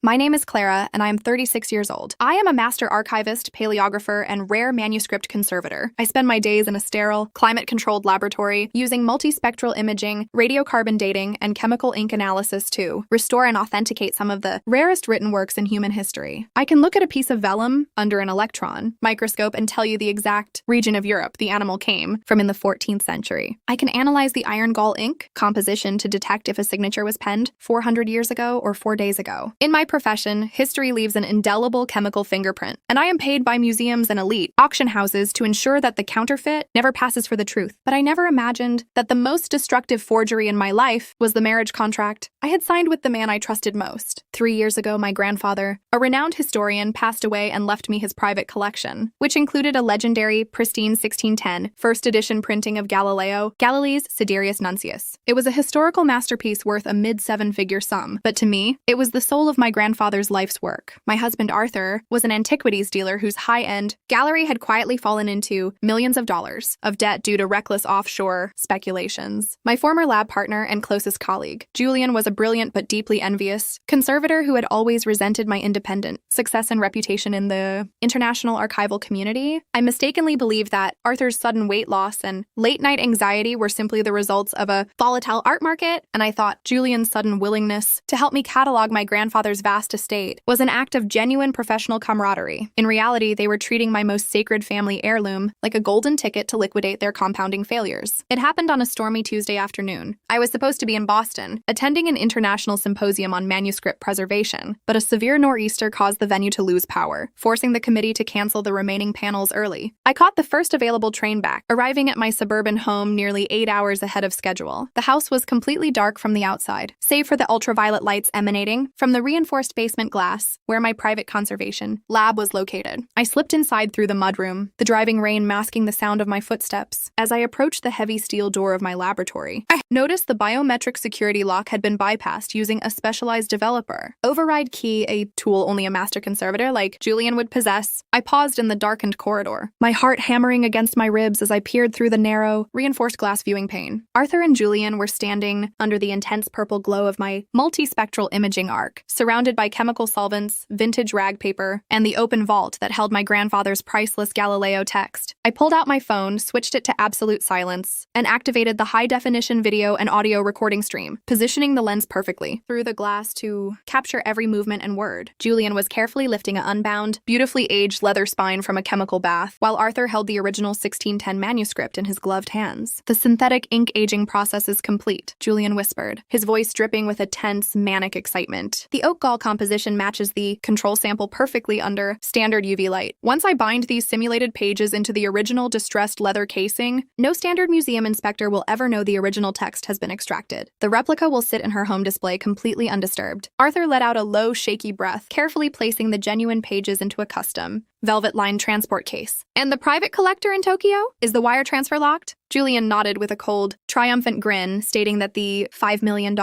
My name is Clara, and I am 36 years old. I am a master archivist, paleographer, and rare manuscript conservator. I spend my days in a sterile, climate-controlled laboratory using multispectral imaging, radiocarbon dating, and chemical ink analysis to restore and authenticate some of the rarest written works in human history. I can look at a piece of vellum under an electron microscope and tell you the exact region of Europe the animal came from in the 14th century. I can analyze the iron gall ink composition to detect if a signature was penned 400 years ago or 4 days ago. In my profession, history leaves an indelible chemical fingerprint, and I am paid by museums and elite auction houses to ensure that the counterfeit never passes for the truth. But I never imagined that the most destructive forgery in my life was the marriage contract I had signed with the man I trusted most. 3 years ago, my grandfather, a renowned historian, passed away and left me his private collection, which included a legendary, pristine 1610 first edition printing of Galileo, Galilee's Sidereus Nuncius. It was a historical masterpiece worth a mid-seven-figure sum, but to me, it was the soul of my grandfather's life's work. My husband, Arthur, was an antiquities dealer whose high-end gallery had quietly fallen into millions of dollars of debt due to reckless offshore speculations. My former lab partner and closest colleague, Julian, was a brilliant but deeply envious conservator who had always resented my independent success and reputation in the international archival community. I mistakenly believed that Arthur's sudden weight loss and late-night anxiety were simply the results of a volatile art market, and I thought Julian's sudden willingness to help me catalog my grandfather's vast estate was an act of genuine professional camaraderie. In reality, they were treating my most sacred family heirloom like a golden ticket to liquidate their compounding failures. It happened on a stormy Tuesday afternoon. I was supposed to be in Boston, attending an international symposium on manuscript preservation, but a severe nor'easter caused the venue to lose power, forcing the committee to cancel the remaining panels early. I caught the first available train back, arriving at my suburban home nearly 8 hours ahead of schedule. The house was completely dark from the outside, save for the ultraviolet lights emanating from the reinforced basement glass where my private conservation lab was located. I slipped inside through the mudroom, the driving rain masking the sound of my footsteps. As I approached the heavy steel door of my laboratory, I noticed the biometric security lock had been bypassed using a specialized developer override key, a tool only a master conservator like Julian would possess. I paused in the darkened corridor, my heart hammering against my ribs as I peered through the narrow, reinforced glass viewing pane. Arthur and Julian were standing under the intense purple glow of my multispectral imaging arc, surrounded by chemical solvents, vintage rag paper, and the open vault that held my grandfather's priceless Galileo text. I pulled out my phone, switched it to absolute silence, and activated the high-definition video and audio recording stream, positioning the lens perfectly through the glass to capture every movement and word. Julian was carefully lifting an unbound, beautifully aged leather spine from a chemical bath, while Arthur held the original 1610 manuscript in his gloved hands. "The synthetic ink aging process is complete," Julian whispered, his voice dripping with a tense, manic excitement. "The oak gall composition matches the control sample perfectly under standard UV light. Once I bind these simulated pages into the original distressed leather casing, no standard museum inspector will ever know the original text has been extracted. The replica will sit in her home display completely undisturbed." Arthur let out a low, shaky breath, carefully placing the genuine pages into a custom, velvet-lined transport case. "And the private collector in Tokyo? Is the wire transfer locked?" Julian nodded with a cold, triumphant grin, stating that the $5 million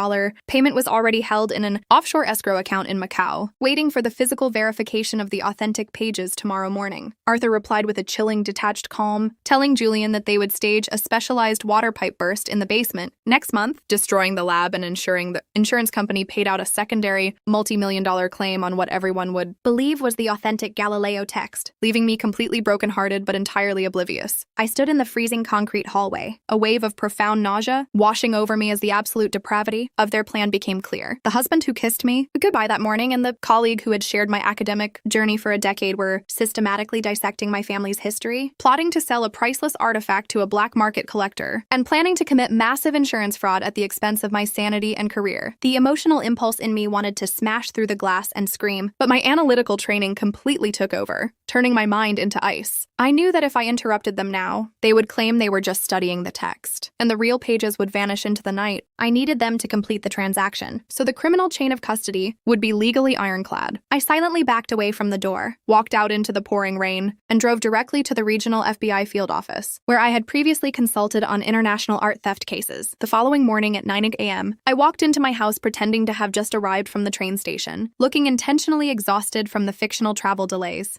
payment was already held in an offshore escrow account in Macau, waiting for the physical verification of the authentic pages tomorrow morning. Arthur replied with a chilling, detached calm, telling Julian that they would stage a specialized water pipe burst in the basement next month, destroying the lab and ensuring the insurance company paid out a secondary multi-million-dollar claim on what everyone would believe was the authentic Galileo text, leaving me completely brokenhearted but entirely oblivious. I stood in the freezing concrete hallway, a wave of profound nausea washing over me as the absolute depravity of their plan became clear. The husband who kissed me goodbye that morning and the colleague who had shared my academic journey for a decade were systematically dissecting my family's history, plotting to sell a priceless artifact to a black market collector, and planning to commit massive insurance fraud at the expense of my sanity and career. The emotional impulse in me wanted to smash through the glass and scream, but my analytical training completely took over, turning my mind into ice. I knew that if I interrupted them now, they would claim they were just studying the text, and the real pages would vanish into the night. I needed them to complete the transaction, so the criminal chain of custody would be legally ironclad. I silently backed away from the door, walked out into the pouring rain, and drove directly to the regional FBI field office, where I had previously consulted on international art theft cases. The following morning at 9 a.m., I walked into my house pretending to have just arrived from the train station, looking intentionally exhausted from the fictional travel delays.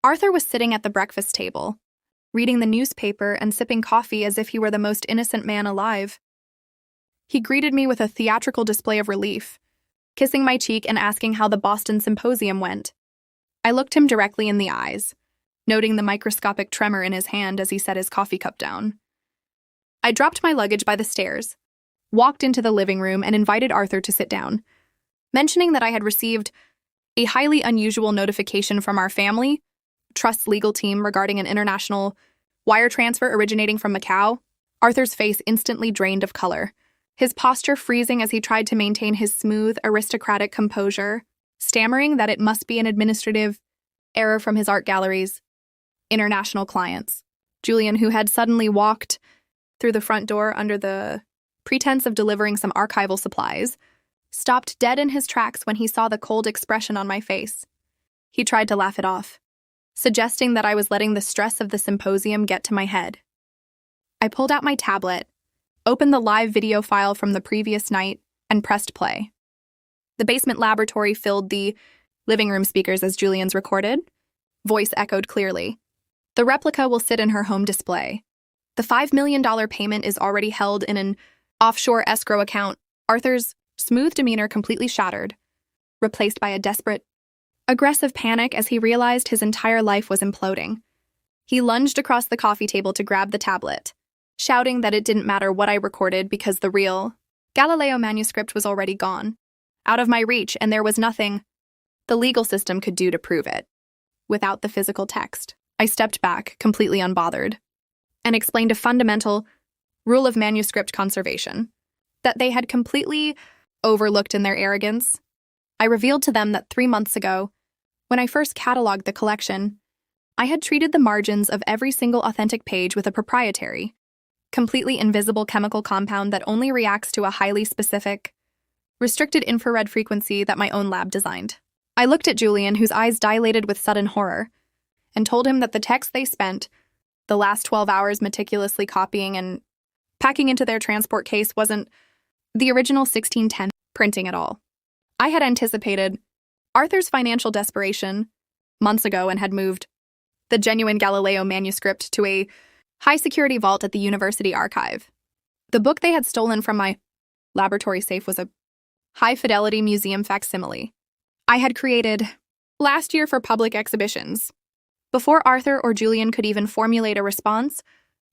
Arthur was sitting at the breakfast table, reading the newspaper and sipping coffee as if he were the most innocent man alive. He greeted me with a theatrical display of relief, kissing my cheek and asking how the Boston Symposium went. I looked him directly in the eyes, noting the microscopic tremor in his hand as he set his coffee cup down. I dropped my luggage by the stairs, walked into the living room, and invited Arthur to sit down, mentioning that I had received a highly unusual notification from our family trust's legal team regarding an international wire transfer originating from Macau. Arthur's face instantly drained of color, his posture freezing as he tried to maintain his smooth, aristocratic composure, stammering that it must be an administrative error from his art gallery's international clients. Julian, who had suddenly walked through the front door under the pretense of delivering some archival supplies, stopped dead in his tracks when he saw the cold expression on my face. He tried to laugh it off, suggesting that I was letting the stress of the symposium get to my head. I pulled out my tablet, opened the live video file from the previous night, and pressed play. The basement laboratory filled the living room speakers as Julian's recorded. Voice echoed clearly. The replica will sit in her home display. The $5 million payment is already held in an offshore escrow account. Arthur's smooth demeanor completely shattered, replaced by a desperate, aggressive panic as he realized his entire life was imploding. He lunged across the coffee table to grab the tablet, shouting that it didn't matter what I recorded because the real Galileo manuscript was already gone, out of my reach, and there was nothing the legal system could do to prove it. Without the physical text, I stepped back, completely unbothered, and explained a fundamental rule of manuscript conservation that they had completely overlooked in their arrogance. I revealed to them that 3 months ago, when I first cataloged the collection, I had treated the margins of every single authentic page with a proprietary, completely invisible chemical compound that only reacts to a highly specific, restricted infrared frequency that my own lab designed. I looked at Julian, whose eyes dilated with sudden horror, and told him that the text they spent the last 12 hours meticulously copying and packing into their transport case wasn't the original 1610 printing at all. I had anticipated Arthur's financial desperation months ago and had moved the genuine Galileo manuscript to a high-security vault at the university archive. The book they had stolen from my laboratory safe was a high-fidelity museum facsimile I had created last year for public exhibitions. Before Arthur or Julian could even formulate a response,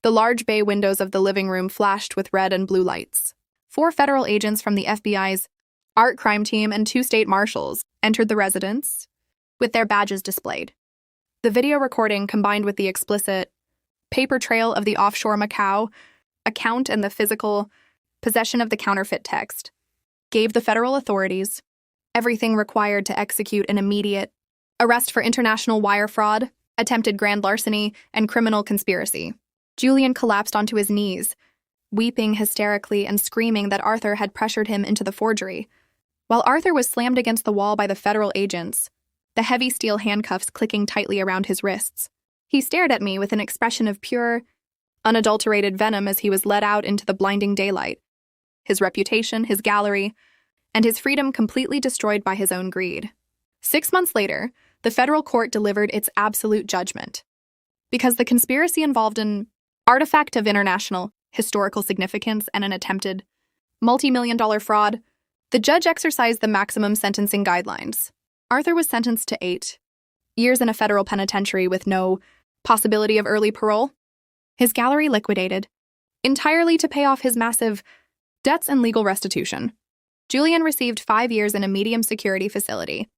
the large bay windows of the living room flashed with red and blue lights. 4 federal agents from the FBI's art crime team and 2 state marshals entered the residence, with their badges displayed. The video recording, combined with the explicit paper trail of the offshore Macau account and the physical possession of the counterfeit text, gave the federal authorities everything required to execute an immediate arrest for international wire fraud, attempted grand larceny, and criminal conspiracy. Julian collapsed onto his knees, weeping hysterically and screaming that Arthur had pressured him into the forgery. While Arthur was slammed against the wall by the federal agents, the heavy steel handcuffs clicking tightly around his wrists, he stared at me with an expression of pure, unadulterated venom as he was led out into the blinding daylight, his reputation, his gallery, and his freedom completely destroyed by his own greed. 6 months later, the federal court delivered its absolute judgment. Because the conspiracy involved an artifact of international historical significance and an attempted multi-million-dollar fraud, the judge exercised the maximum sentencing guidelines. Arthur was sentenced to 8 years in a federal penitentiary with no possibility of early parole. His gallery liquidated, entirely to pay off his massive debts and legal restitution. Julian received 5 years in a medium-security facility.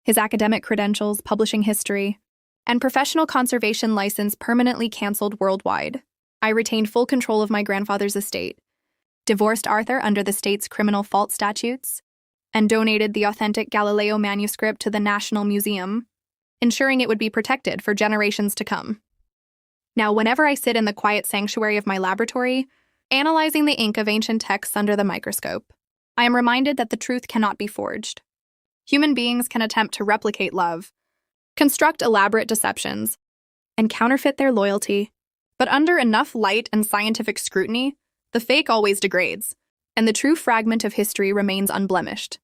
His academic credentials, publishing history, and professional conservation license permanently canceled worldwide. I retained full control of my grandfather's estate, divorced Arthur under the state's criminal fault statutes, and donated the authentic Galileo manuscript to the National Museum, ensuring it would be protected for generations to come. Now, whenever I sit in the quiet sanctuary of my laboratory, analyzing the ink of ancient texts under the microscope, I am reminded that the truth cannot be forged. Human beings can attempt to replicate love, construct elaborate deceptions, and counterfeit their loyalty, but under enough light and scientific scrutiny, the fake always degrades, and the true fragment of history remains unblemished.